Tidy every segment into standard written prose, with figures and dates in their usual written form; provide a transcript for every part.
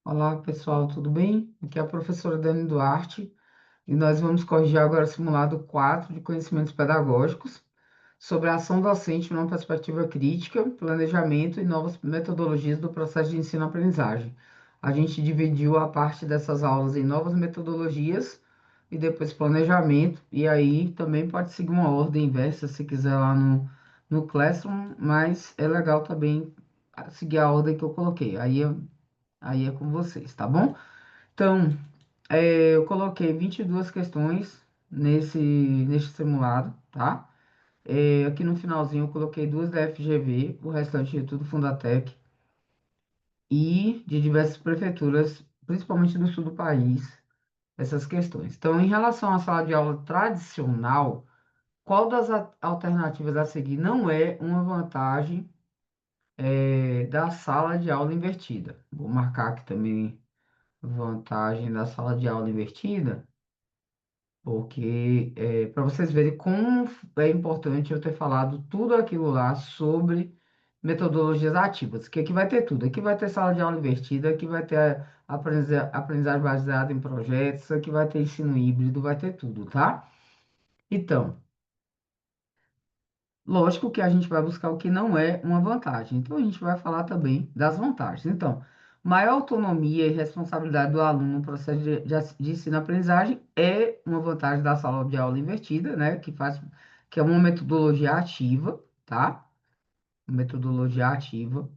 Olá, pessoal, tudo bem? Aqui é a professora Dani Duarte e nós vamos corrigir agora o simulado 4 de conhecimentos pedagógicos sobre a ação docente numa perspectiva crítica, planejamento e novas metodologias do processo de ensino-aprendizagem. A gente dividiu a parte dessas aulas em novas metodologias e depois planejamento, e aí também pode seguir uma ordem inversa se quiser lá no Classroom, mas é legal também seguir a ordem que eu coloquei. Aí é com vocês, tá bom? Então, eu coloquei 22 questões neste simulado, tá? Aqui no finalzinho eu coloquei duas da FGV, o restante é tudo Fundatec e de diversas prefeituras, principalmente do sul do país, essas questões. Então, em relação à sala de aula tradicional, qual das alternativas a seguir não é uma vantagem, da sala de aula invertida? Vou marcar aqui também vantagem da sala de aula invertida. Porque para vocês verem como é importante eu ter falado tudo aquilo lá sobre metodologias ativas, que aqui vai ter tudo. Aqui vai ter sala de aula invertida, aqui vai ter aprendizagem baseada em projetos, aqui vai ter ensino híbrido, vai ter tudo, tá? Então, lógico que a gente vai buscar o que não é uma vantagem. Então, a gente vai falar também das vantagens. Então, maior autonomia e responsabilidade do aluno no processo de ensino-aprendizagem é uma vantagem da sala de aula invertida, né? Que é uma metodologia ativa, tá? Metodologia ativa.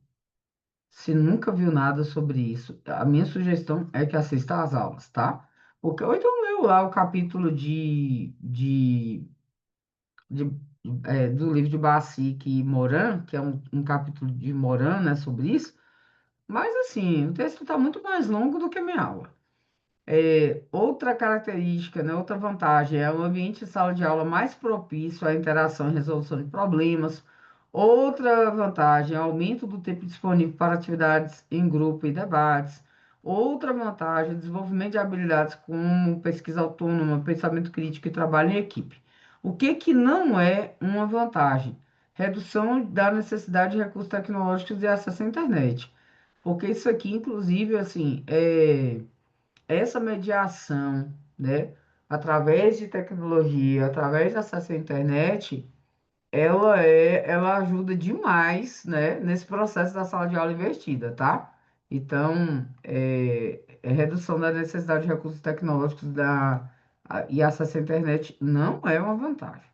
Se nunca viu nada sobre isso, a minha sugestão é que assista às aulas, tá? Porque, ou então leu lá o capítulo de, do livro de Bacique e Moran, que é um capítulo de Moran, né, sobre isso. Mas, assim, o texto está muito mais longo do que a minha aula. Outra característica, né, outra vantagem é o ambiente de sala de aula mais propício à interação e resolução de problemas. Outra vantagem é o aumento do tempo disponível para atividades em grupo e debates. Outra vantagem é o desenvolvimento de habilidades como pesquisa autônoma, pensamento crítico e trabalho em equipe. O que que não é uma vantagem? Redução da necessidade de recursos tecnológicos e acesso à internet. Porque isso aqui, inclusive, assim, essa mediação, né, através de tecnologia, através de acesso à internet, ela ajuda demais, né, nesse processo da sala de aula invertida, tá? Então, redução da necessidade de recursos tecnológicos e acesso à internet não é uma vantagem.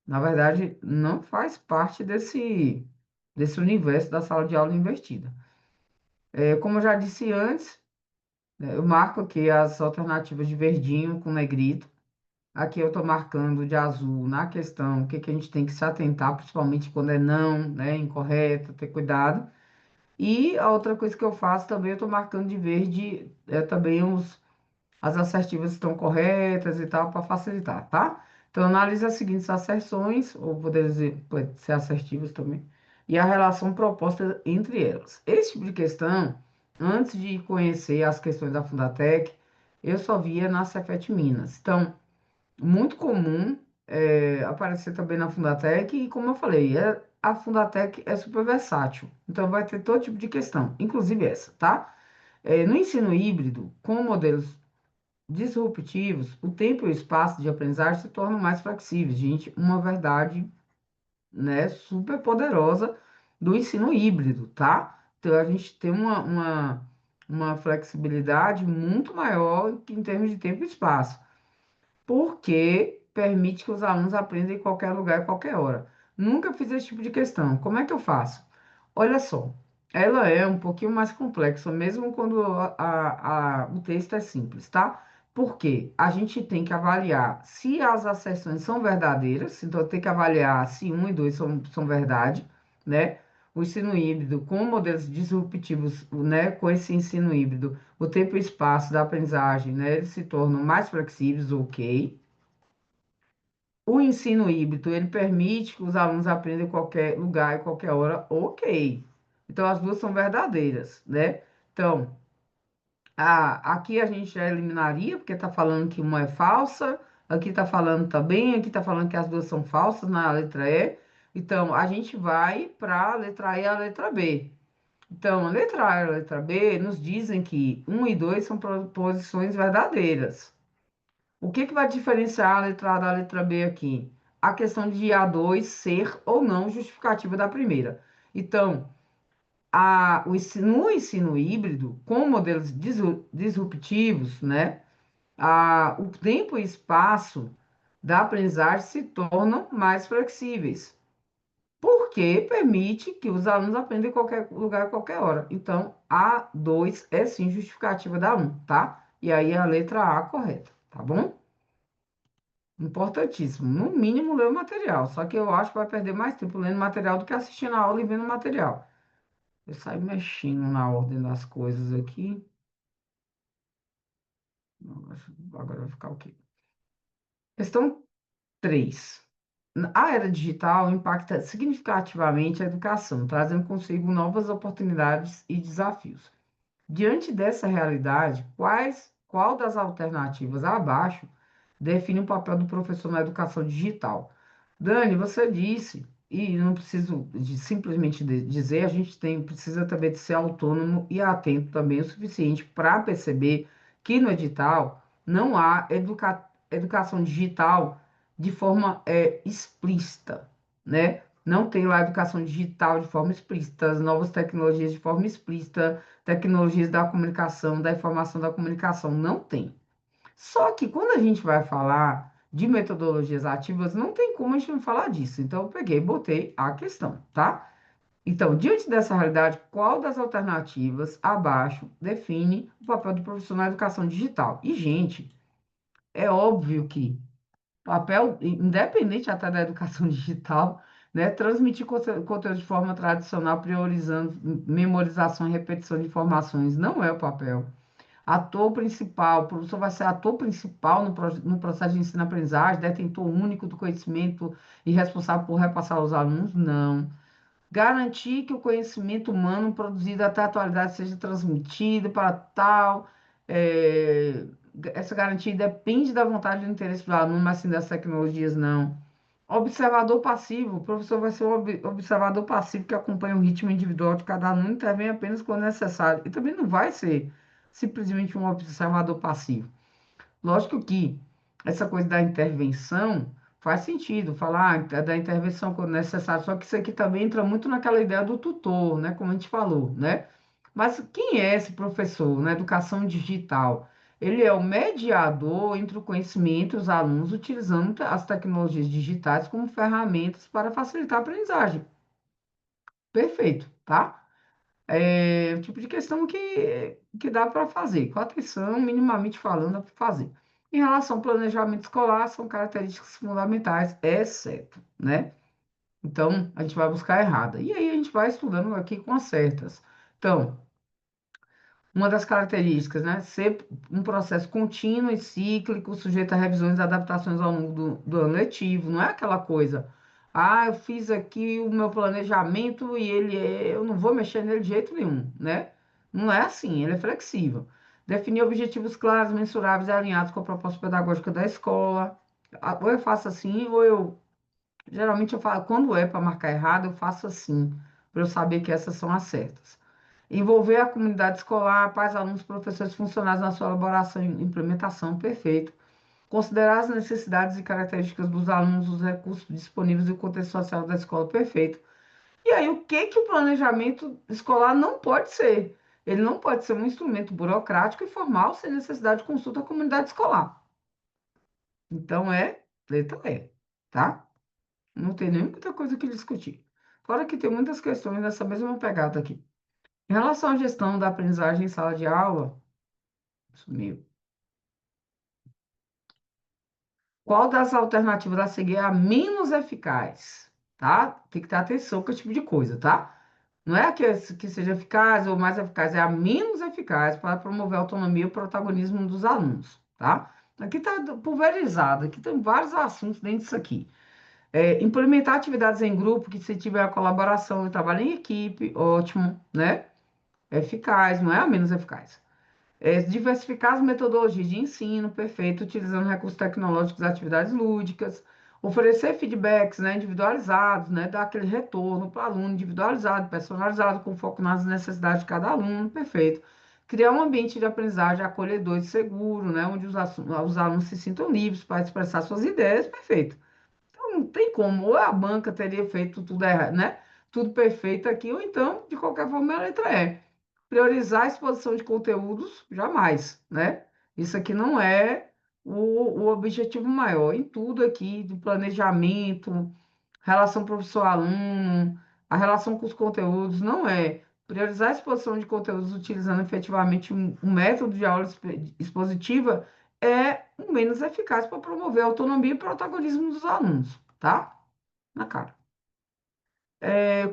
Na verdade, não faz parte desse universo da sala de aula invertida. Como eu já disse antes, né, eu marco aqui as alternativas de verdinho com negrito. Aqui eu estou marcando de azul na questão, o que que a gente tem que se atentar, principalmente quando é não, né, incorreto, ter cuidado. E a outra coisa que eu faço também, eu estou marcando de verde, também as assertivas estão corretas e tal, para facilitar, tá? Então, analise as seguintes asserções, ou poder dizer, pode ser assertivas também, e a relação proposta entre elas. Esse tipo de questão, antes de conhecer as questões da Fundatec, eu só via na Cefet Minas. Então, muito comum aparecer também na Fundatec, e como eu falei, a Fundatec é super versátil. Então, vai ter todo tipo de questão, inclusive essa, tá? No ensino híbrido, com modelos disruptivos, o tempo e o espaço de aprendizagem se tornam mais flexíveis. Gente, uma verdade, né, super poderosa do ensino híbrido, tá? Então, a gente tem uma flexibilidade muito maior em termos de tempo e espaço, porque permite que os alunos aprendam em qualquer lugar, e qualquer hora. Nunca fiz esse tipo de questão. Como é que eu faço? Olha só, ela é um pouquinho mais complexa, mesmo quando o texto é simples, tá? Porque a gente tem que avaliar se as asserções são verdadeiras, então tem que avaliar se um e 2 são verdade, né? O ensino híbrido com modelos disruptivos, né? Com esse ensino híbrido, o tempo e espaço da aprendizagem, né? Eles se tornam mais flexíveis, ok. O ensino híbrido, ele permite que os alunos aprendam em qualquer lugar, em qualquer hora, ok. Então, as duas são verdadeiras, né? Então, aqui a gente já eliminaria, porque está falando que uma é falsa, aqui está falando também, aqui está falando que as duas são falsas na letra E. Então, a gente vai para a letra E e a letra B. Então, a letra A e a letra B nos dizem que um e 2 são proposições verdadeiras. O que que vai diferenciar a letra A da letra B aqui? A questão de a 2 ser ou não justificativa da primeira. Então, no ensino híbrido, com modelos disruptivos, né, o tempo e espaço da aprendizagem se tornam mais flexíveis, porque permite que os alunos aprendam em qualquer lugar, a qualquer hora. Então, a 2 é sim justificativa da um, tá? E aí a letra A correta, tá bom? Importantíssimo. No mínimo, ler o material. Só que eu acho que vai perder mais tempo lendo material do que assistindo a aula e vendo material. Eu saio mexendo na ordem das coisas aqui. Agora vai ficar o quê? Questão 3. A era digital impacta significativamente a educação, trazendo consigo novas oportunidades e desafios. Diante dessa realidade, qual das alternativas abaixo define o papel do professor na educação digital? Dani, você disse, e não preciso simplesmente dizer, a gente precisa também de ser autônomo e atento também o suficiente para perceber que no edital não há educação digital de forma explícita, né? Não tem lá educação digital de forma explícita, as novas tecnologias de forma explícita, tecnologias da comunicação, da informação da comunicação, não tem. Só que quando a gente vai falar de metodologias ativas, não tem como a gente não falar disso. Então, eu peguei e botei a questão, tá? Então, diante dessa realidade, qual das alternativas abaixo define o papel do professor na educação digital? E, gente, é óbvio que papel, independente até da educação digital, né, transmitir conteúdo de forma tradicional, priorizando memorização e repetição de informações, não é o papel. Ator principal, o professor vai ser ator principal no processo de ensino-aprendizagem, detentor único do conhecimento e responsável por repassar aos alunos? Não. Garantir que o conhecimento humano produzido até a atualidade seja transmitido para tal. é, Essa garantia depende da vontade e do interesse do aluno, mas sim das tecnologias, não. Observador passivo, o professor vai ser um observador passivo que acompanha o ritmo individual de cada aluno e intervém apenas quando necessário. E também não vai ser simplesmente um observador passivo. Lógico que essa coisa da intervenção faz sentido, falar da intervenção quando necessário, só que isso aqui também entra muito naquela ideia do tutor, né? Como a gente falou, né? Mas quem é esse professor na educação digital? Ele é o mediador entre o conhecimento e os alunos, utilizando as tecnologias digitais como ferramentas para facilitar a aprendizagem. Perfeito, tá? É o tipo de questão que dá para fazer, com atenção, minimamente falando, dá para fazer. Em relação ao planejamento escolar, são características fundamentais, exceto, né? Então, a gente vai buscar a errada. E aí, a gente vai estudando aqui com as certas. Então, uma das características, né? Ser um processo contínuo e cíclico, sujeito a revisões e adaptações ao longo do ano letivo. Não é aquela coisa, eu fiz aqui o meu planejamento e eu não vou mexer nele de jeito nenhum, né? Não é assim, ele é flexível. Definir objetivos claros, mensuráveis e alinhados com a proposta pedagógica da escola. Ou eu faço assim, ou eu. Geralmente eu falo, quando é para marcar errado, eu faço assim, para eu saber que essas são as certas. Envolver a comunidade escolar, pais, alunos, professores, funcionários na sua elaboração e implementação, perfeito. Considerar as necessidades e características dos alunos, os recursos disponíveis e o contexto social da escola, perfeito. E aí, o que que o planejamento escolar não pode ser? Ele não pode ser um instrumento burocrático e formal sem necessidade de consulta à comunidade escolar. Então, letra E, tá? Não tem nem muita coisa que discutir. Fora que tem muitas questões nessa mesma pegada aqui. Em relação à gestão da aprendizagem em sala de aula, sumiu. Qual das alternativas a seguir é a menos eficaz? Tá? Tem que ter atenção com esse tipo de coisa, tá? Não é a que seja eficaz ou mais eficaz, é a menos eficaz para promover a autonomia e o protagonismo dos alunos, tá? Aqui está pulverizado, aqui tem vários assuntos dentro disso aqui. Implementar atividades em grupo que se tiver a colaboração e trabalho em equipe, ótimo, né? Eficaz, não é a menos eficaz. Diversificar as metodologias de ensino, perfeito, utilizando recursos tecnológicos e atividades lúdicas, Oferecer feedbacks, né, individualizados, né, dar aquele retorno para o aluno individualizado, personalizado, com foco nas necessidades de cada aluno, perfeito. Criar um ambiente de aprendizagem acolhedor e seguro, né, onde os alunos se sintam livres para expressar suas ideias, perfeito. Não tem como, ou a banca teria feito tudo errado, né? Tudo perfeito aqui, ou então, de qualquer forma, a letra E. Priorizar a exposição de conteúdos, jamais, né? Isso aqui não é o objetivo maior. Em tudo aqui, do planejamento, relação professor-aluno, a relação com os conteúdos, não é. Priorizar a exposição de conteúdos utilizando efetivamente um método de aula expositiva é o menos eficaz para promover a autonomia e protagonismo dos alunos, tá? Na cara.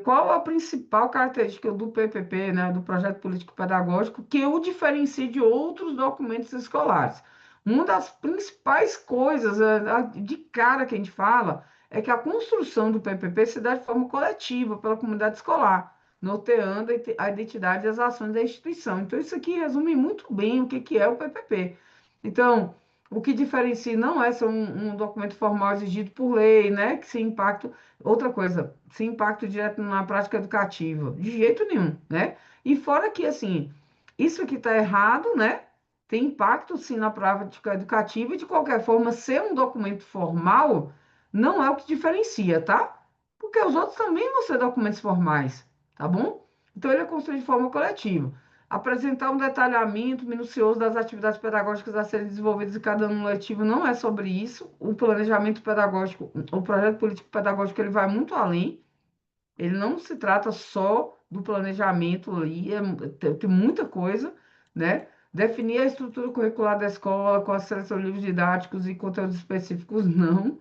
Qual a principal característica do PPP, né, do projeto político pedagógico, que o diferencia de outros documentos escolares? Uma das principais coisas, de cara que a gente fala, é que a construção do PPP se dá de forma coletiva pela comunidade escolar, norteando a identidade e as ações da instituição. Então, isso aqui resume muito bem o que que é o PPP. Então, o que diferencia não é ser um documento formal exigido por lei, né, que se impacta. Outra coisa, sem impacto direto na prática educativa, de jeito nenhum, né? E fora que, assim, isso que está errado, né? Tem impacto, sim, na prática educativa e, de qualquer forma, ser um documento formal não é o que diferencia, tá? Porque os outros também vão ser documentos formais, tá bom? Então, ele é construído de forma coletiva. Apresentar um detalhamento minucioso das atividades pedagógicas a serem desenvolvidas em cada ano letivo não é sobre isso. O planejamento pedagógico, o projeto político pedagógico, ele vai muito além. Ele não se trata só do planejamento ali, tem muita coisa, né? Definir a estrutura curricular da escola com a seleção de livros didáticos e conteúdos específicos, não.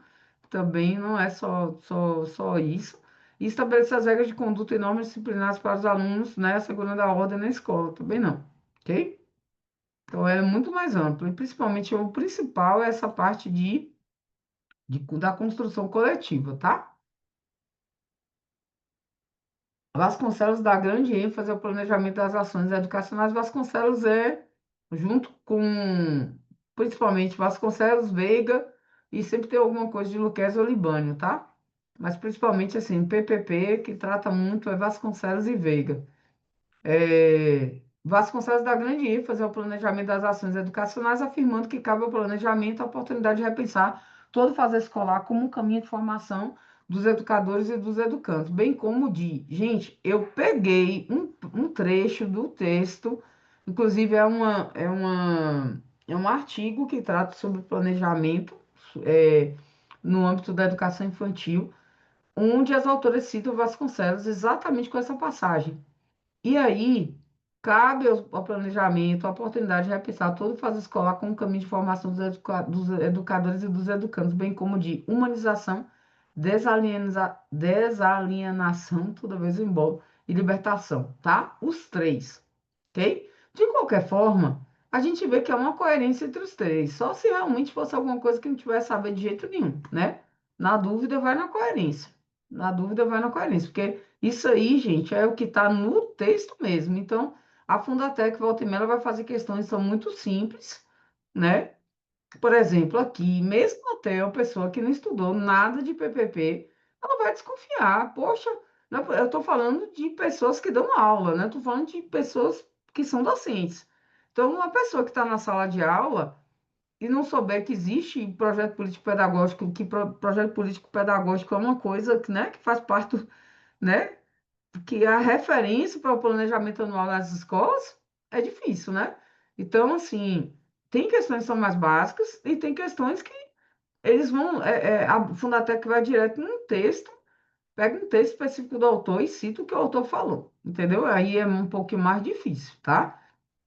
Também não é só isso. E estabelecer as regras de conduta e normas disciplinares para os alunos, né? Assegurando a ordem na escola, também não, ok? Então é muito mais amplo. E principalmente o principal é essa parte da construção coletiva, tá? Vasconcelos dá grande ênfase ao planejamento das ações educacionais. Vasconcelos junto com, principalmente, Vasconcelos, Veiga, e sempre tem alguma coisa de Luquezzi ou Libânio, tá? Mas principalmente, assim, PPP, que trata muito, é Vasconcelos e Veiga. Vasconcelos dá grande ênfase ao planejamento das ações educacionais, afirmando que cabe ao planejamento a oportunidade de repensar todo o fazer escolar como um caminho de formação dos educadores e dos educandos, bem como de, gente, eu peguei um trecho do texto, inclusive é um artigo que trata sobre planejamento, é, no âmbito da educação infantil, onde as autoras citam Vasconcelos exatamente com essa passagem. E aí, cabe ao planejamento a oportunidade de repensar todo o fazer escolar como um caminho de formação dos educadores e dos educandos, bem como de humanização, desalienação, toda vez em bom, e libertação, tá? Os três, ok? De qualquer forma, a gente vê que é uma coerência entre os três, só se realmente fosse alguma coisa que não tivesse a ver de jeito nenhum, né? Na dúvida, vai na coerência. Na dúvida, vai na coerência, porque isso aí, gente, é o que está no texto mesmo. Então, a Fundatec Volta e Meia vai fazer questões que são muito simples, né? Por exemplo, aqui, mesmo até a pessoa que não estudou nada de PPP, ela vai desconfiar. Poxa, eu estou falando de pessoas que dão aula, né? Estou falando de pessoas que são docentes. Então, uma pessoa que está na sala de aula e não souber que existe projeto político pedagógico, que projeto político pedagógico é uma coisa que, né, que faz parte, né? Que a referência para o planejamento anual nas escolas é difícil, né? Então, assim, tem questões que são mais básicas e tem questões que eles vão. A Fundatec vai direto num texto, pega um texto específico do autor e cita o que o autor falou, entendeu? Aí é um pouquinho mais difícil, tá?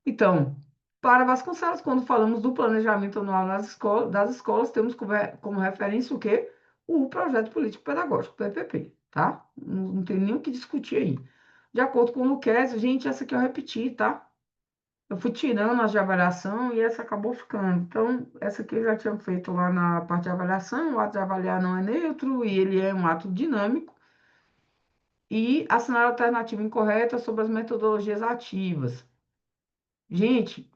Então, para Vasconcelos, quando falamos do planejamento anual das escolas, temos como referência o quê? O projeto político pedagógico, PPP, tá? Não tem nem o que discutir aí. De acordo com o Luquezzi, gente, essa aqui eu repeti, tá? Eu fui tirando as de avaliação e essa acabou ficando. Então, essa aqui eu já tinha feito lá na parte de avaliação. O ato de avaliar não é neutro e ele é um ato dinâmico. E assinar a alternativa incorreta sobre as metodologias ativas. Gente,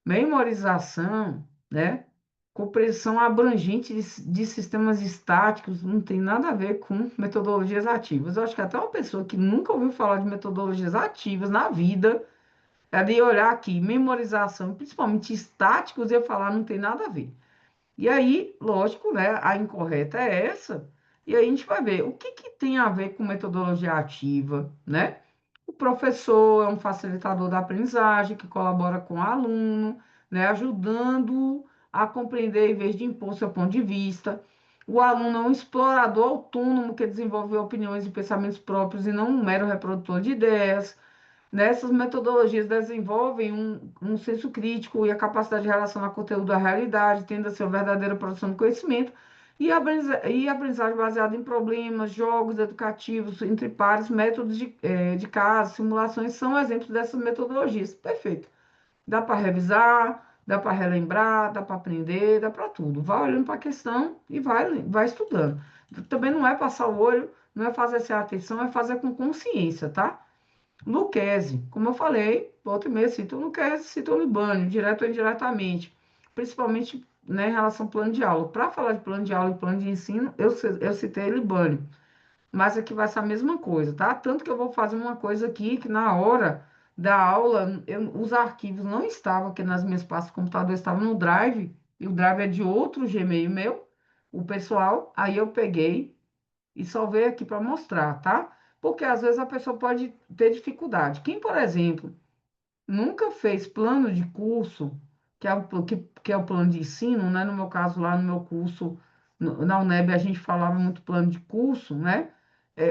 memorização, né? Compreensão abrangente de sistemas estáticos não tem nada a ver com metodologias ativas. Eu acho que até uma pessoa que nunca ouviu falar de metodologias ativas na vida, ela ia olhar aqui, memorização, principalmente estáticos, e ia falar, não tem nada a ver. E aí, lógico, né? A incorreta é essa. E aí a gente vai ver o que que tem a ver com metodologia ativa, né? O professor é um facilitador da aprendizagem que colabora com o aluno, né? Ajudando a compreender em vez de impor seu ponto de vista. O aluno é um explorador autônomo que desenvolve opiniões e pensamentos próprios e não um mero reprodutor de ideias. Nessas metodologias desenvolvem um senso crítico e a capacidade de relacionar conteúdo à realidade, tendo a ser uma verdadeira produção de conhecimento, e aprendizagem baseada em problemas, jogos educativos entre pares, métodos de caso, simulações, são exemplos dessas metodologias. Perfeito. Dá para revisar, dá para relembrar, dá para aprender, dá para tudo. Vai olhando para a questão e vai estudando. Também não é passar o olho, não é fazer sem atenção, é fazer com consciência, tá? Lucchesi, como eu falei, volta e meia cita o Lucchesi, cita o Libânio, direto ou indiretamente, principalmente, né, em relação ao plano de aula. Para falar de plano de aula e plano de ensino, eu citei Libânio, mas aqui vai ser a mesma coisa, tá? Tanto que eu vou fazer uma coisa aqui, que na hora da aula, os arquivos não estavam aqui nas minhas pastas do computador, estavam no Drive, e o Drive é de outro Gmail meu, o pessoal, aí eu peguei e salvei aqui para mostrar, tá? Porque às vezes a pessoa pode ter dificuldade. Quem, por exemplo, nunca fez plano de curso, que é o plano de ensino, né? No meu caso, lá no meu curso, na UNEB, a gente falava muito plano de curso, né?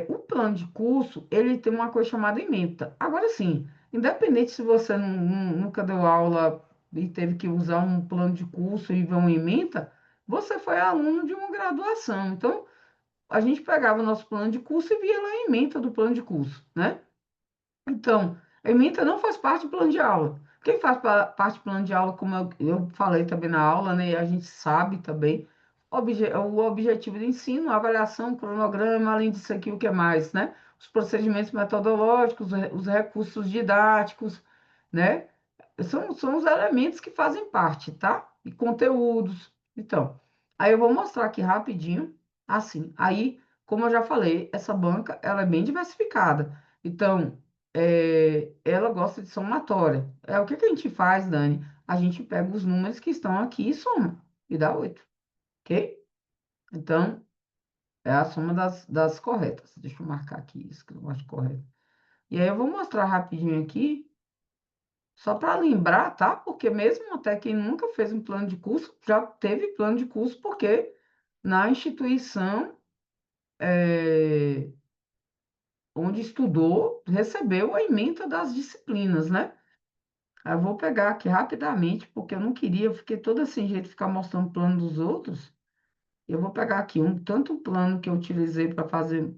O plano de curso, ele tem uma coisa chamada ementa. Agora sim, independente se você nunca deu aula e teve que usar um plano de curso e ver uma ementa, você foi aluno de uma graduação. Então, a gente pegava o nosso plano de curso e via lá a ementa do plano de curso, né? Então, a ementa não faz parte do plano de aula. Quem faz parte do plano de aula, como eu falei também na aula, né? E a gente sabe também, o objetivo do ensino, a avaliação, o cronograma, além disso aqui, o que mais, né? Os procedimentos metodológicos, os recursos didáticos, né? São os elementos que fazem parte, tá? E conteúdos. Então, aí eu vou mostrar aqui rapidinho, assim. Aí, como eu já falei, essa banca, ela é bem diversificada. Então, ela gosta de somatória. O que que a gente faz, Dani? A gente pega os números que estão aqui e soma, e dá 8, ok? Então, é a soma das corretas. Deixa eu marcar aqui isso, que eu acho correto. E aí eu vou mostrar rapidinho aqui, só para lembrar, tá? Porque mesmo até quem nunca fez um plano de curso, já teve plano de curso, porque na instituição onde estudou, recebeu a ementa das disciplinas, né? Aí eu vou pegar aqui rapidamente, porque eu não queria, eu fiquei toda sem jeito de ficar mostrando o plano dos outros. Eu vou pegar aqui tanto o plano que eu utilizei para fazer,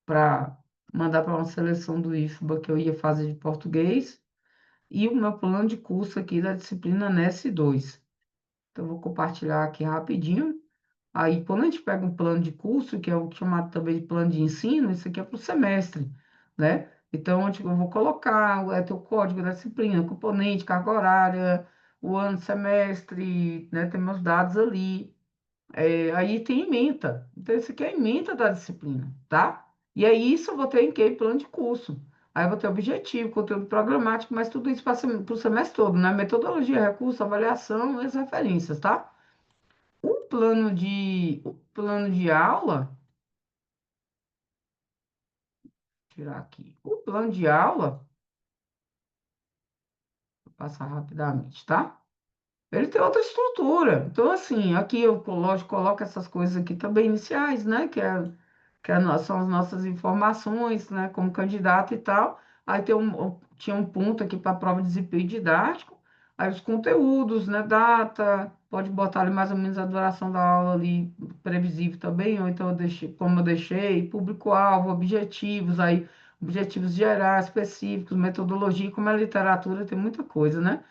para mandar para uma seleção do IFBA que eu ia fazer de português, e o meu plano de curso aqui da disciplina NES 2. Então, eu vou compartilhar aqui rapidinho. Aí, quando a gente pega um plano de curso, que é o chamado também de plano de ensino, isso aqui é para o semestre, né? Então, eu vou colocar o código da disciplina, componente, carga horária, o ano, semestre, né? Tem meus dados ali. Aí tem ementa. Então, isso aqui é a ementa da disciplina, tá? E aí, isso eu vou ter em quê? Plano de curso. Aí eu vou ter objetivo, conteúdo programático, mas tudo isso para o semestre todo, né? Metodologia, recurso, avaliação e as referências, tá? O plano de aula, tirar aqui. O plano de aula, vou passar rapidamente, tá? Ele tem outra estrutura. Então, assim, aqui eu lógico, coloco essas coisas aqui também iniciais, né? São as nossas informações, né? Como candidato e tal. Aí tinha um ponto aqui para a prova de desempenho didático. Aí os conteúdos, né? Data, pode botar ali mais ou menos a duração da aula ali, previsível também, ou então eu deixei, como eu deixei, público-alvo, objetivos, aí objetivos gerais, específicos, metodologia, como é literatura, tem muita coisa, né?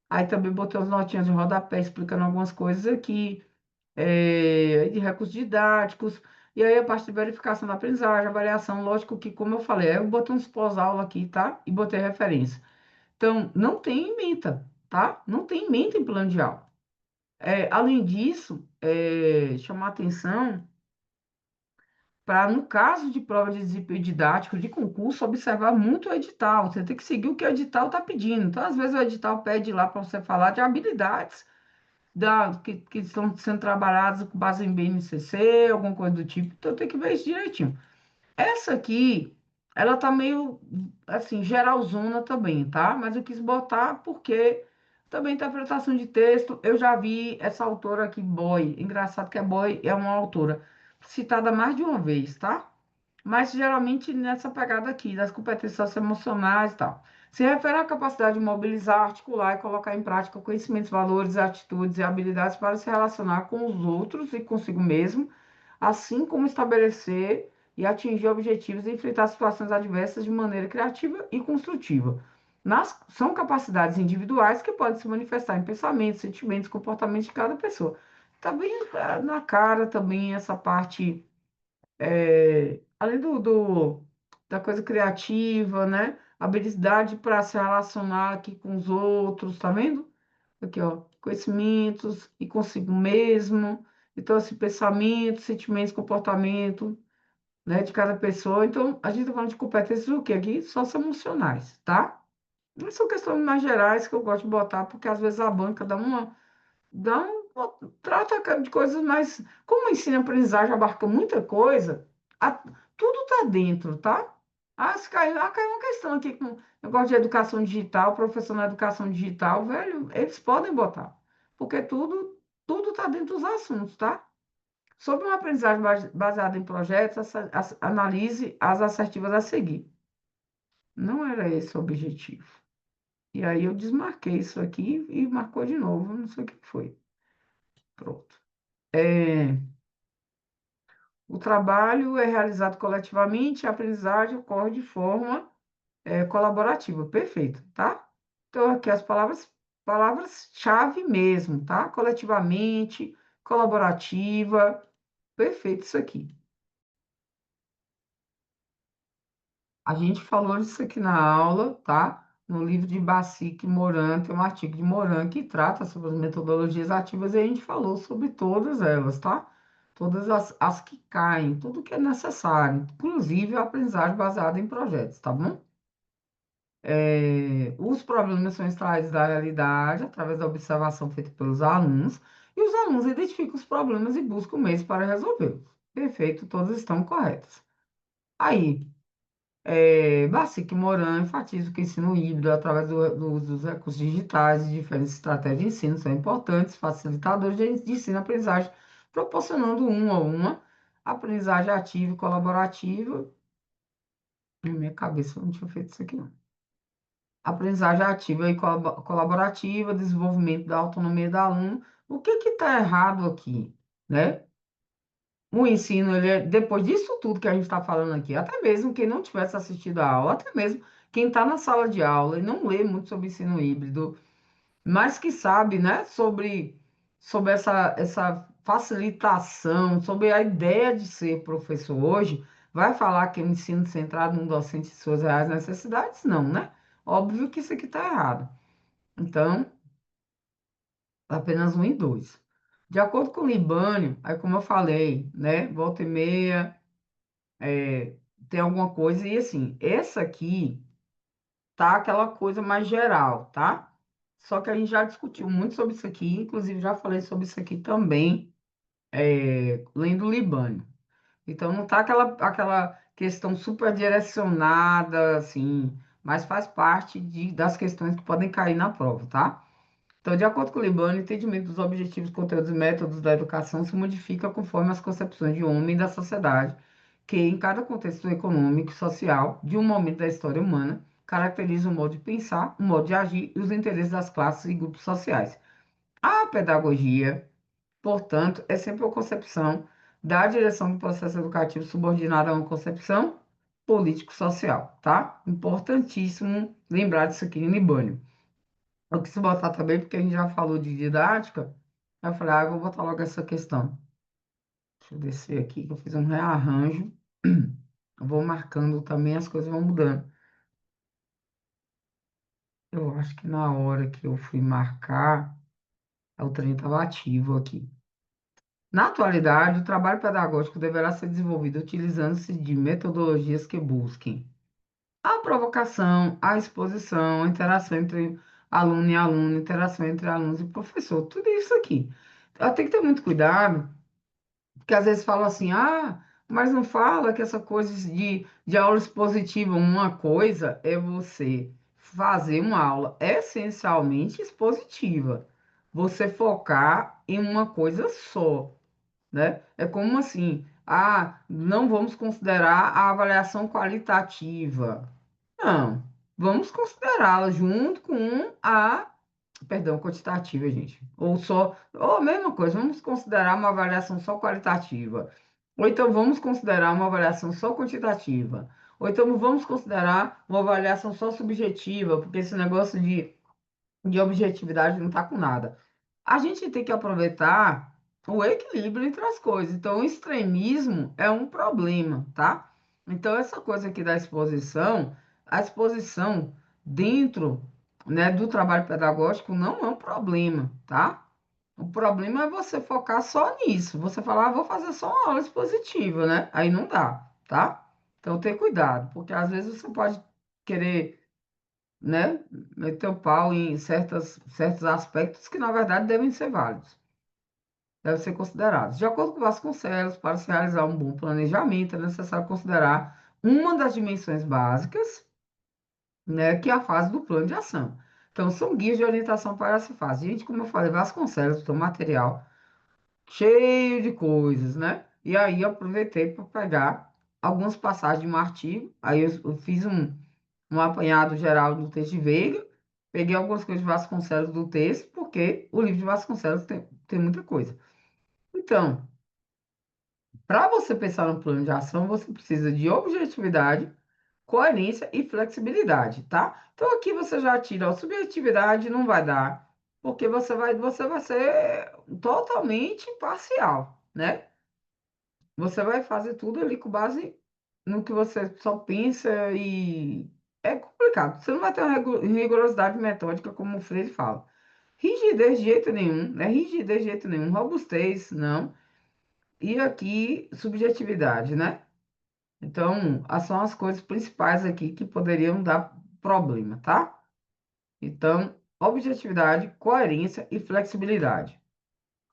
Aí também botei umas notinhas de rodapé explicando algumas coisas aqui, de recursos didáticos, e aí a parte de verificação da aprendizagem, avaliação, lógico que, como eu falei, aí eu botei uns pós-aula aqui, tá? E botei referência. Então, não tem ementa, tá? Não tem ementa em plano de aula. Além disso, chamar atenção para, no caso de prova de desempenho didático, de concurso, observar muito o edital. Você tem que seguir o que o edital está pedindo. Então, às vezes, o edital pede lá para você falar de habilidades que estão sendo trabalhadas com base em BNCC, alguma coisa do tipo. Então, tem que ver isso direitinho. Essa aqui, ela tá meio, assim, geralzona também, tá? Mas eu quis botar porque também interpretação de texto, eu já vi essa autora aqui, Boy. Engraçado que a Boy é uma autora citada mais de uma vez, tá? Mas geralmente nessa pegada aqui, das competências socioemocionais e tal. Se refere à capacidade de mobilizar, articular e colocar em prática conhecimentos, valores, atitudes e habilidades para se relacionar com os outros e consigo mesmo, assim como estabelecer e atingir objetivos e enfrentar situações adversas de maneira criativa e construtiva. São capacidades individuais que podem se manifestar em pensamentos, sentimentos, comportamentos de cada pessoa. Está bem na cara também essa parte além da coisa criativa, né? Habilidade para se relacionar aqui com os outros, tá vendo? Aqui, ó, conhecimentos e consigo mesmo. Então, esse pensamento, sentimentos, comportamento, né, de cada pessoa. Então, a gente tá falando de competências o quê aqui? Socioemocionais, tá? Essas são questões mais gerais que eu gosto de botar, porque às vezes a banca trata de coisas mais. Como o ensino e aprendizagem abarca muita coisa, a- tudo está dentro, tá? Caiu uma questão aqui com negócio de educação digital, professor na educação digital, velho, eles podem botar, porque tudo está dentro dos assuntos, tá? Sobre uma aprendizagem baseada em projetos, analise as assertivas a seguir. Não era esse o objetivo. E aí eu desmarquei isso aqui e marcou de novo, não sei o que foi. Pronto. É, o trabalho é realizado coletivamente, a aprendizagem ocorre de forma colaborativa. Perfeito, tá? Então, aqui as palavras-chave mesmo, tá? Coletivamente, colaborativa. Perfeito isso aqui. A gente falou disso aqui na aula, tá? No livro de Bacic e Moran, tem um artigo de Moran que trata sobre as metodologias ativas e a gente falou sobre todas elas, tá? Todas as que caem, tudo que é necessário, inclusive a aprendizagem baseada em projetos, tá bom? Os problemas são extraídos da realidade através da observação feita pelos alunos e os alunos identificam os problemas e buscam meios para resolvê-los. Perfeito, todas estão corretas. Aí, Bacic e Moran enfatizam que o ensino híbrido, através do uso dos recursos digitais e diferentes estratégias de ensino, são importantes facilitadores de ensino-aprendizagem, proporcionando uma a uma aprendizagem ativa e colaborativa. Na minha cabeça eu não tinha feito isso aqui, não. Aprendizagem ativa e colaborativa, desenvolvimento da autonomia do aluno. O que está errado aqui, né? O ensino, depois disso tudo que a gente está falando aqui, até mesmo quem não tivesse assistido a aula, até mesmo quem está na sala de aula e não lê muito sobre ensino híbrido, mas que sabe, né, sobre essa facilitação, sobre a ideia de ser professor hoje, vai falar que o ensino centrado no docente e suas reais necessidades? Não, né? Óbvio que isso aqui está errado. Então, apenas um e dois. De acordo com o Libânio, aí como eu falei, né, volta e meia, tem alguma coisa, e assim, essa aqui tá aquela coisa mais geral, tá? Só que a gente já discutiu muito sobre isso aqui, inclusive já falei sobre isso aqui também, lendo o Libânio. Então não tá aquela questão super direcionada, assim, mas faz parte das questões que podem cair na prova, tá? Então, de acordo com o Libano, o entendimento dos objetivos, conteúdos e métodos da educação se modifica conforme as concepções de homem e da sociedade, que, em cada contexto econômico e social de um momento da história humana, caracteriza o modo de pensar, o modo de agir e os interesses das classes e grupos sociais. A pedagogia, portanto, é sempre a concepção da direção do processo educativo subordinada a uma concepção político-social, tá? Importantíssimo lembrar disso aqui em Libânio. Eu quis botar também, porque a gente já falou de didática. Aí eu falei, eu vou botar logo essa questão. Deixa eu descer aqui, que eu fiz um rearranjo. Eu vou marcando também, as coisas vão mudando. Eu acho que na hora que eu fui marcar, O trem estava ativo aqui. Na atualidade, o trabalho pedagógico deverá ser desenvolvido utilizando-se de metodologias que busquem a provocação, a exposição, a interação entre aluno e aluno, interação entre alunos e professor, tudo isso aqui. Eu tenho que ter muito cuidado, porque às vezes falam assim, mas não fala que essa coisa de aula expositiva, uma coisa é você fazer uma aula essencialmente expositiva, você focar em uma coisa só, né? É como assim, não vamos considerar a avaliação qualitativa. Não, vamos considerá-la junto com perdão, quantitativa, gente. Ou a mesma coisa, vamos considerar uma avaliação só qualitativa. Ou então vamos considerar uma avaliação só quantitativa. Ou então vamos considerar uma avaliação só subjetiva, porque esse negócio de objetividade não está com nada. A gente tem que aproveitar o equilíbrio entre as coisas. Então, o extremismo é um problema, tá? Então, essa coisa aqui da exposição, a exposição dentro, né, do trabalho pedagógico não é um problema, tá? O problema é você focar só nisso. Você falar, vou fazer só uma aula expositiva, né? Aí não dá, tá? Então, ter cuidado, porque às vezes você pode querer, né, meter o pau em certos aspectos que, na verdade, devem ser válidos, devem ser considerados. De acordo com Vasconcelos, para se realizar um bom planejamento, é necessário considerar uma das dimensões básicas, né, que é a fase do plano de ação. Então, são guias de orientação para essa fase. Gente, como eu falei, Vasconcelos tem um material cheio de coisas, né? E aí eu aproveitei para pegar algumas passagens de um artigo, aí eu fiz um apanhado geral do texto de Veiga, peguei algumas coisas de Vasconcelos do texto, porque o livro de Vasconcelos tem muita coisa. Então, para você pensar no plano de ação, você precisa de objetividade, coerência e flexibilidade, tá? Então, aqui você já tira a subjetividade, não vai dar, porque você vai ser totalmente parcial, né? Você vai fazer tudo ali com base no que você só pensa e é complicado. Você não vai ter uma rigorosidade metódica, como o Freire fala. Rigidez de jeito nenhum, né? Rigidez de jeito nenhum, robustez, não. E aqui, subjetividade, né? Então, são as coisas principais aqui que poderiam dar problema, tá? Então, objetividade, coerência e flexibilidade.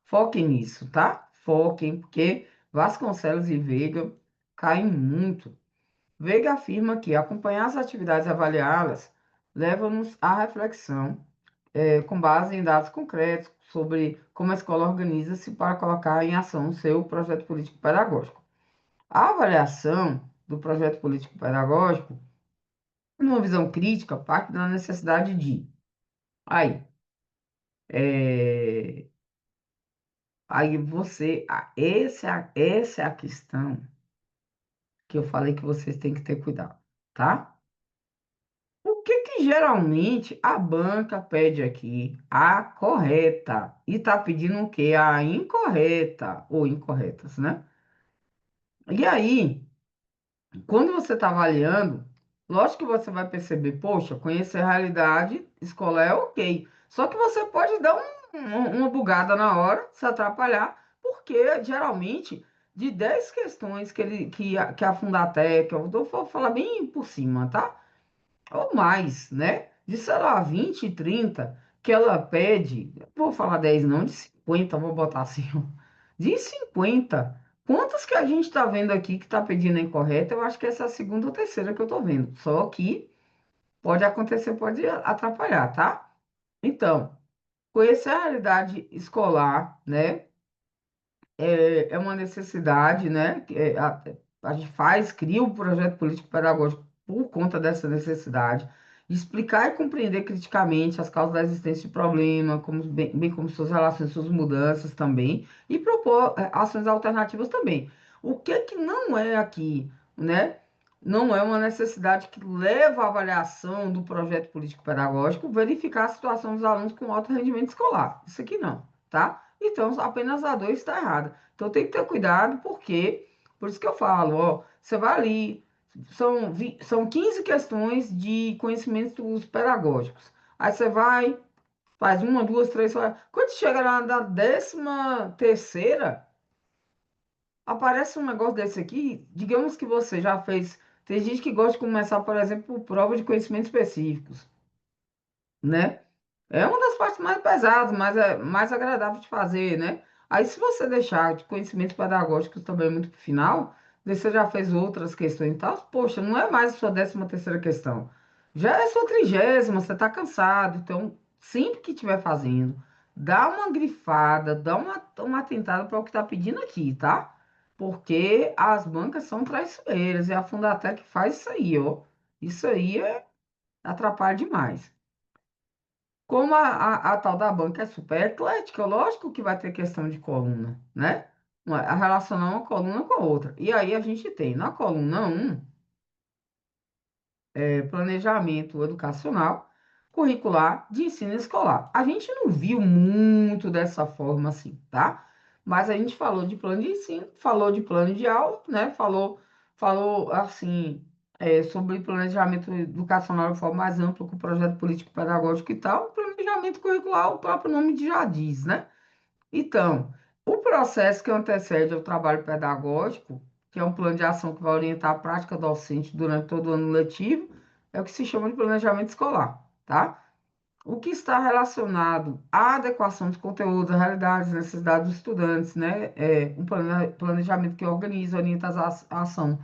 Foquem nisso, tá? Foquem, porque Vasconcelos e Veiga caem muito. Veiga afirma que acompanhar as atividades e avaliá-las leva-nos à reflexão, com base em dados concretos sobre como a escola organiza-se para colocar em ação o seu projeto político-pedagógico. A avaliação do projeto político-pedagógico, numa visão crítica, parte da necessidade de. Aí, é, aí você. Essa é a questão que eu falei que vocês têm que ter cuidado, tá? O que que geralmente a banca pede aqui? A correta. E tá pedindo o quê? A incorreta ou incorretas, né? E aí, quando você está avaliando, lógico que você vai perceber, poxa, conhecer a realidade escolar é ok. Só que você pode dar uma bugada na hora, se atrapalhar, porque geralmente de 10 questões que a Fundatec, vou falar bem por cima, tá? Ou mais, né? De, sei lá, 20, 30 que ela pede, vou falar 10 não, de 50 vou botar assim, ó. De 50 quantas que a gente está vendo aqui que está pedindo a incorreta? Eu acho que essa é a segunda ou terceira que eu estou vendo. Só que pode acontecer, pode atrapalhar, tá? Então, conhecer a realidade escolar, né? É uma necessidade, né? A gente cria o projeto político-pedagógico por conta dessa necessidade, de explicar e compreender criticamente as causas da existência de problema, bem como suas relações, suas mudanças também, e propor ações alternativas também. O que que não é aqui, né? Não é uma necessidade que leva à avaliação do projeto político-pedagógico verificar a situação dos alunos com alto rendimento escolar. Isso aqui não, tá? Então, apenas a 2 está errada. Então, tem que ter cuidado, porque, por isso que eu falo, ó, você vai ali, são 15 questões de conhecimentos pedagógicos. Aí você vai, Faz uma, duas, três, quatro. Quando chega na 13ª, aparece um negócio desse aqui. Digamos que você já fez. Tem gente que gosta de começar, por exemplo, por prova de conhecimentos específicos, né? É uma das partes mais pesadas, mas é mais agradável de fazer, né? Aí, se você deixar de conhecimentos pedagógicos também muito pro final, daí você já fez outras questões e tal, poxa, não é mais a sua 13ª questão. Já é a sua 30ª, você tá cansado. Então, sempre que estiver fazendo, dá uma grifada, dá uma tentada para o que tá pedindo aqui, tá? Porque as bancas são traiçoeiras e a Fundatec faz isso aí, ó. Isso aí atrapalha demais. Como a tal da banca é super eclética, lógico que vai ter questão de coluna, né? A relacionar uma coluna com a outra. E aí a gente tem na coluna um planejamento educacional, curricular de ensino escolar. A gente não viu muito dessa forma assim, tá? Mas a gente falou de plano de ensino, falou de plano de aula, né? Falou assim, sobre planejamento educacional de forma mais ampla, com projeto político-pedagógico e tal. Planejamento curricular, o próprio nome já diz, né? Então, o processo que antecede ao trabalho pedagógico, que é um plano de ação que vai orientar a prática docente durante todo o ano letivo, é o que se chama de planejamento escolar, tá? O que está relacionado à adequação dos conteúdos, à realidade, às necessidades dos estudantes, né? É um planejamento que organiza, orienta a ação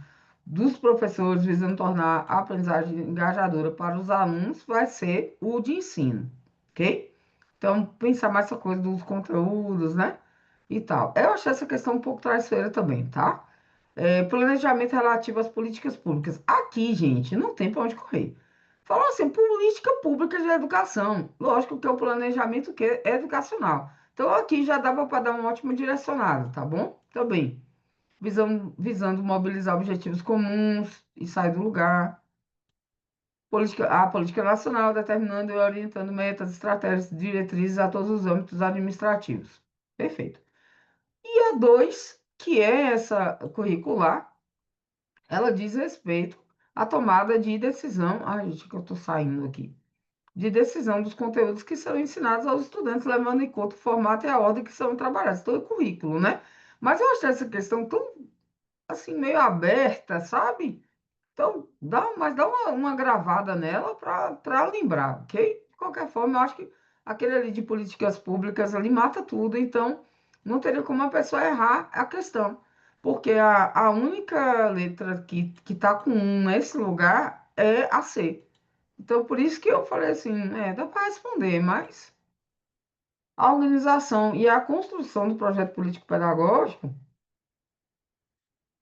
dos professores, visando tornar a aprendizagem engajadora para os alunos, vai ser o de ensino, ok? Então, pensar mais essa coisa dos conteúdos, né? E tal. Eu achei essa questão um pouco traiçoeira também, tá? Planejamento relativo às políticas públicas. Aqui, gente, não tem para onde correr. Falou assim, política pública de educação. Lógico que é o planejamento que é educacional. Então, aqui já dava para dar um ótimo direcionado, tá bom? Também. Visando mobilizar objetivos comuns e sair do lugar. A política nacional, determinando e orientando metas, estratégias, diretrizes a todos os âmbitos administrativos. Perfeito. E a dois, que é essa curricular, ela diz respeito à tomada de decisão. Ai, gente, que eu estou saindo aqui. De decisão dos conteúdos que são ensinados aos estudantes, levando em conta o formato e a ordem que são trabalhados. Então, é currículo, né? Mas eu achei essa questão tão, assim, meio aberta, sabe? Então, dá uma gravada nela para lembrar, ok? De qualquer forma, eu acho que aquele ali de políticas públicas ali mata tudo, então não teria como a pessoa errar a questão, porque a única letra que está com um nesse lugar é a C. Então, por isso que eu falei assim, dá para responder, mas a organização e a construção do projeto político-pedagógico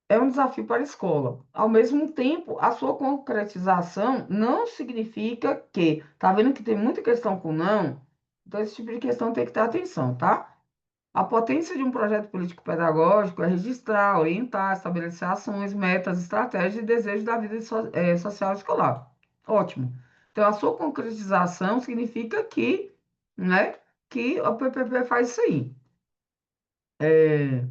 é um desafio para a escola. Ao mesmo tempo, a sua concretização não significa que, tá vendo que tem muita questão com não? Então, esse tipo de questão tem que ter atenção, tá? A potência de um projeto político-pedagógico é registrar, orientar, estabelecer ações, metas, estratégias e desejos da vida social escolar. Ótimo. Então, a sua concretização significa que, né, que o PPP faz isso aí. É,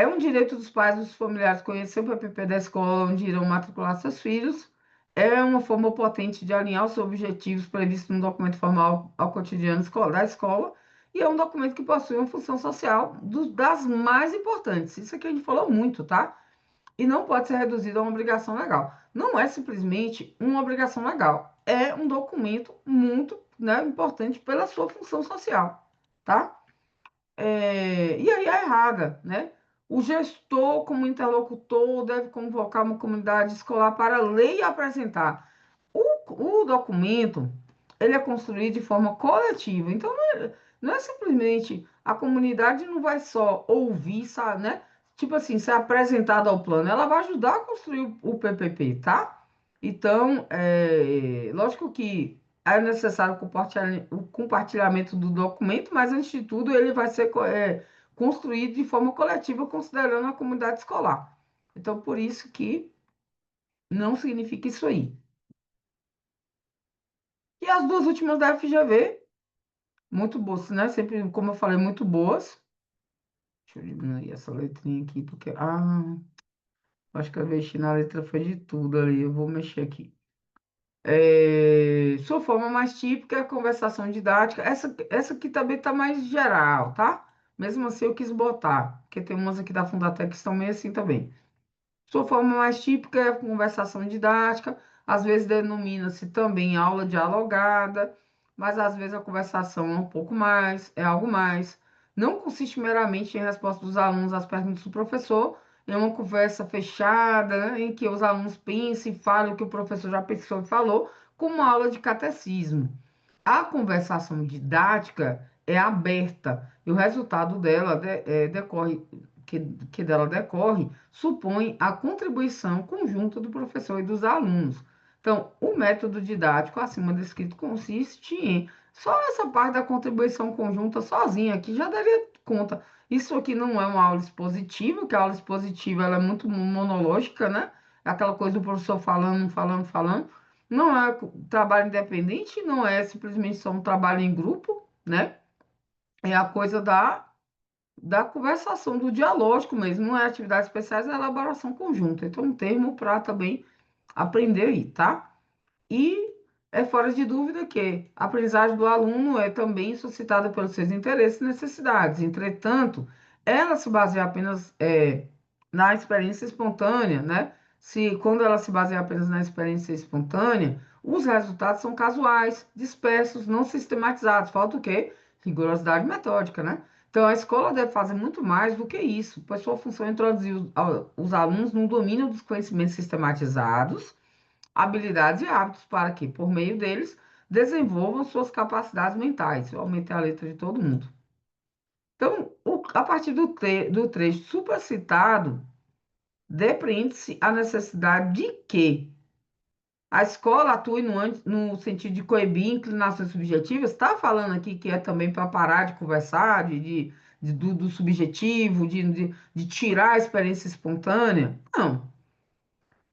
É um direito dos pais e dos familiares conhecer o PPP da escola onde irão matricular seus filhos. É uma forma potente de alinhar os objetivos previstos no documento formal ao cotidiano da escola. E é um documento que possui uma função social das mais importantes. Isso aqui a gente falou muito, tá? E não pode ser reduzido a uma obrigação legal. Não é simplesmente uma obrigação legal. É um documento muito, né, importante pela sua função social, tá? E aí é errada, né? O gestor, como interlocutor, deve convocar uma comunidade escolar para ler e apresentar. O documento, ele é construído de forma coletiva, então não é simplesmente a comunidade não vai só ouvir, sabe, né? Tipo assim, ser apresentada ao plano, ela vai ajudar a construir o PPP, tá? Então, lógico que é necessário o compartilhamento do documento, mas antes de tudo ele vai ser construído de forma coletiva, considerando a comunidade escolar. Então, por isso que não significa isso aí. E as duas últimas da FGV, muito boas, né? Sempre, como eu falei, muito boas. Deixa eu diminuir essa letrinha aqui, porque. Acho que eu mexi na letra foi de tudo ali. Eu vou mexer aqui. Sua forma mais típica é a conversação didática. Essa aqui também está mais geral, tá? Mesmo assim, eu quis botar, porque tem umas aqui da Fundatec que estão meio assim também. Sua forma mais típica é a conversação didática, às vezes denomina-se também aula dialogada, mas às vezes a conversação é um pouco mais, é algo mais. Não consiste meramente em resposta dos alunos às perguntas do professor, é uma conversa fechada, né, em que os alunos pensam e falam o que o professor já pensou e falou, como uma aula de catecismo. A conversação didática é aberta e o resultado dela decorre, que dela decorre, supõe a contribuição conjunta do professor e dos alunos. Então, o método didático acima descrito consiste em só essa parte da contribuição conjunta sozinha, que já daria conta. Isso aqui não é uma aula expositiva, que a aula expositiva ela é muito monológica, né? É aquela coisa do professor falando, falando, falando. Não é trabalho independente, não é simplesmente só um trabalho em grupo, né? É a coisa da conversação, do dialógico mesmo, não é atividades especiais, é elaboração conjunta. Então, um termo para também aprender aí, tá? E é fora de dúvida que a aprendizagem do aluno é também suscitada pelos seus interesses e necessidades. Entretanto, ela se baseia apenas na experiência espontânea, né? Se quando ela se baseia apenas na experiência espontânea, os resultados são casuais, dispersos, não sistematizados. Falta o quê? Rigorosidade metódica, né? Então, a escola deve fazer muito mais do que isso, pois sua função é introduzir os alunos no domínio dos conhecimentos sistematizados, habilidades e hábitos para que, por meio deles, desenvolvam suas capacidades mentais. Eu aumentei a letra de todo mundo. Então, a partir do trecho supracitado, depreende-se a necessidade de que a escola atue no sentido de coibir inclinações subjetivas. Está falando aqui que é também para parar de conversar, do subjetivo, de tirar a experiência espontânea? Não,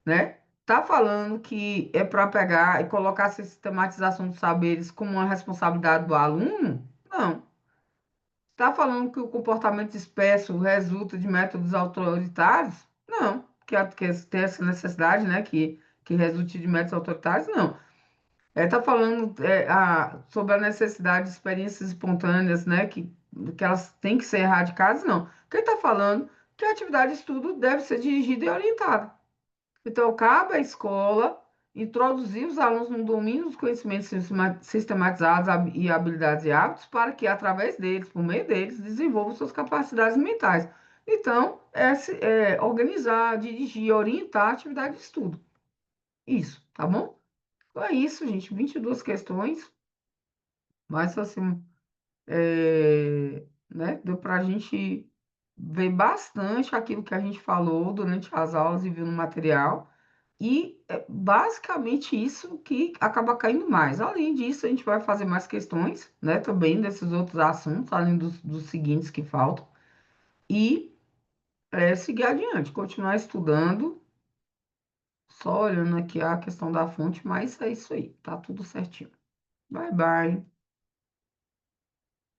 né? Tá falando que é para pegar e colocar essa sistematização dos saberes como uma responsabilidade do aluno? Não. Tá falando que o comportamento disperso resulta de métodos autoritários? Não. Que tem essa necessidade, né? Que resulte de métodos autoritários? Não. Tá falando sobre a necessidade de experiências espontâneas, né? Que elas têm que ser erradicadas? Não. Quem está falando que a atividade de estudo deve ser dirigida e orientada. Então, cabe à escola introduzir os alunos no domínio dos conhecimentos sistematizados e habilidades e hábitos para que, através deles, por meio deles, desenvolvam suas capacidades mentais. Então, organizar, dirigir, orientar a atividade de estudo. Isso, tá bom? Então é isso, gente. 22 questões, mas assim, né, deu para a gente ver bastante aquilo que a gente falou durante as aulas e viu no material. E é basicamente isso que acaba caindo mais. Além disso, a gente vai fazer mais questões, né, também desses outros assuntos, além dos seguintes que faltam, e seguir adiante, continuar estudando, só olhando aqui a questão da fonte, mas é isso aí, tá tudo certinho. Bye, bye.